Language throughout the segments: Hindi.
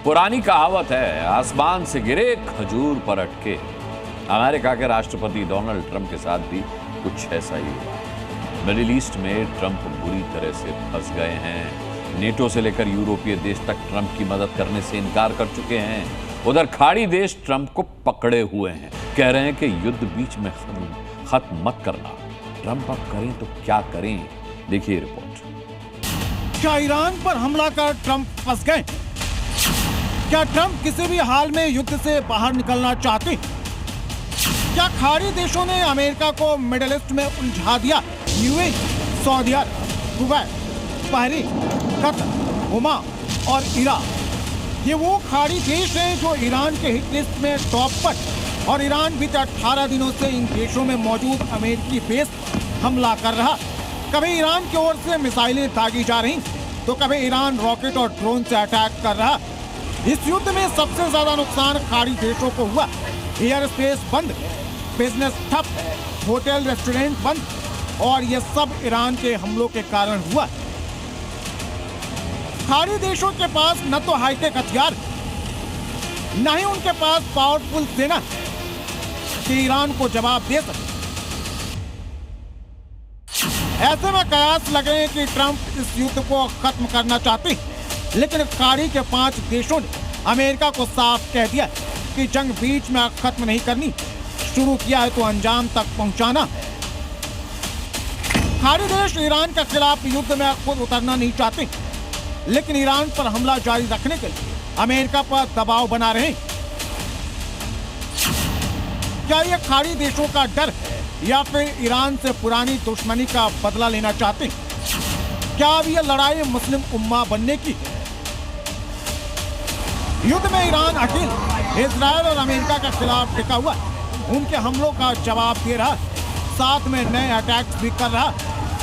पुरानी कहावत है, आसमान से गिरे खजूर पर अटके। अमेरिका के राष्ट्रपति डोनाल्ड ट्रंप के साथ भी कुछ ऐसा ही हुआ। मिडिल ईस्ट में ट्रंप बुरी तरह से फंस गए हैं। नेटो से लेकर यूरोपीय देश तक ट्रंप की मदद करने से इनकार कर चुके हैं। उधर खाड़ी देश ट्रंप को पकड़े हुए हैं, कह रहे हैं कि युद्ध बीच में खत्म मत करना। ट्रंप अब करें तो क्या करें, देखिए रिपोर्ट। क्या ईरान पर हमला कर ट्रंप फंस गए? क्या ट्रंप किसी भी हाल में युद्ध से बाहर निकलना चाहते? क्या खाड़ी देशों ने अमेरिका को मिडिल ईस्ट में उलझा दिया? यूएई, सऊदी अरब, कुवैत, बहरीन, कतर, ओमान और इराक, ये वो खाड़ी देश हैं जो ईरान के हिट लिस्ट में टॉप पर। और ईरान बीते 18 दिनों से इन देशों में मौजूद अमेरिकी बेस पर हमला कर रहा। कभी ईरान की ओर से मिसाइलें दागी जा रही, तो कभी ईरान रॉकेट और ड्रोन से अटैक कर रहा। इस युद्ध में सबसे ज्यादा नुकसान खाड़ी देशों को हुआ। एयर स्पेस बंद, बिजनेस ठप, होटल रेस्टोरेंट बंद, और ये सब ईरान के हमलों के कारण हुआ। खाड़ी देशों के पास न तो हाईटेक हथियार, न ही उनके पास पावरफुल सेना कि ईरान को जवाब दे सके। ऐसे में कयास लगे कि ट्रंप इस युद्ध को खत्म करना चाहते हैं, लेकिन खाड़ी के 5 देशों ने अमेरिका को साफ कह दिया कि जंग बीच में खत्म नहीं करनी, शुरू किया है तो अंजाम तक पहुंचाना। खाड़ी देश ईरान के खिलाफ युद्ध में खुद उतरना नहीं चाहते, लेकिन ईरान पर हमला जारी रखने के लिए अमेरिका पर दबाव बना रहे हैं। क्या ये खाड़ी देशों का डर है या फिर ईरान से पुरानी दुश्मनी का बदला लेना चाहते हैं? क्या अब यह लड़ाई मुस्लिम उम्मा बनने की है? युद्ध में ईरान अकेले इजराइल और अमेरिका के खिलाफ टिका हुआ, उनके हमलों का जवाब दे रहा, साथ में नए अटैक्स भी कर रहा,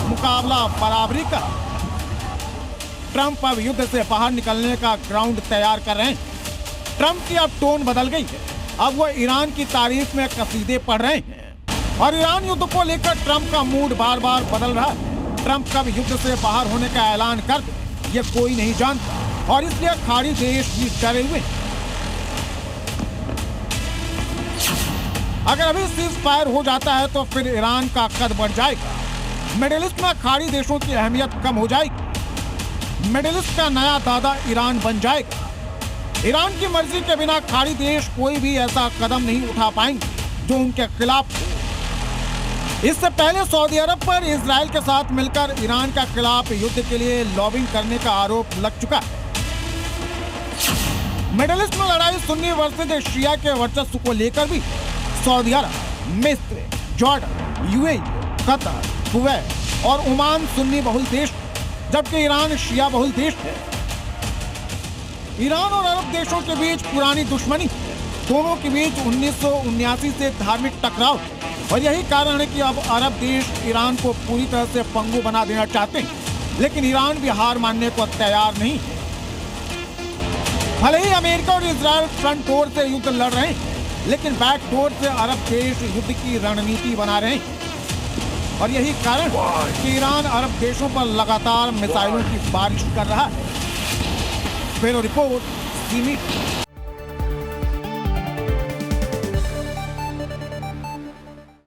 मुकाबला बराबरी का। ट्रंप अब युद्ध से बाहर निकलने का ग्राउंड तैयार कर रहे हैं। ट्रंप की अब टोन बदल गई है, अब वो ईरान की तारीफ में कसीदे पढ़ रहे हैं। और ईरान युद्ध को लेकर ट्रंप का मूड बार बार बदल रहा है। ट्रंप कब युद्ध से बाहर होने का ऐलान कर दे, ये कोई नहीं जानता, और इसलिए खाड़ी देश भी डरे हुए। अगर अभी सीज फायर हो जाता है तो फिर ईरान का कद बढ़ जाएगा। मिडिल ईस्ट में खाड़ी देशों की अहमियत कम हो जाएगी। मिडिल ईस्ट का नया दादा ईरान बन जाएगा। ईरान की मर्जी के बिना खाड़ी देश कोई भी ऐसा कदम नहीं उठा पाएंगे जो उनके खिलाफ हो। इससे पहले सऊदी अरब पर इजराइल के साथ मिलकर ईरान के खिलाफ युद्ध के लिए लॉबिंग करने का आरोप लग चुका है। मिडिल ईस्ट में लड़ाई सुन्नी वर्सेस शिया के वर्चस्व को लेकर भी सऊदी अरब, मिस्र, जॉर्डन, यूएई, कतर, कुवैत और ओमान सुन्नी बहुल देश, जबकि ईरान शिया बहुल देश है। ईरान और अरब देशों के बीच पुरानी दुश्मनी, दोनों के बीच 1979 से धार्मिक टकराव, और यही कारण है कि अब अरब देश ईरान को पूरी तरह से पंगु बना देना चाहते हैं, लेकिन ईरान भी हार मानने को तैयार नहीं है। भले ही अमेरिका और इजराइल फ्रंट डोर से युद्ध लड़ रहे हैं, लेकिन बैक डोर से अरब देश युद्ध की रणनीति बना रहे हैं, और यही कारण कि ईरान अरब देशों पर लगातार मिसाइलों की बारिश कर रहा है। Bureau report, C media.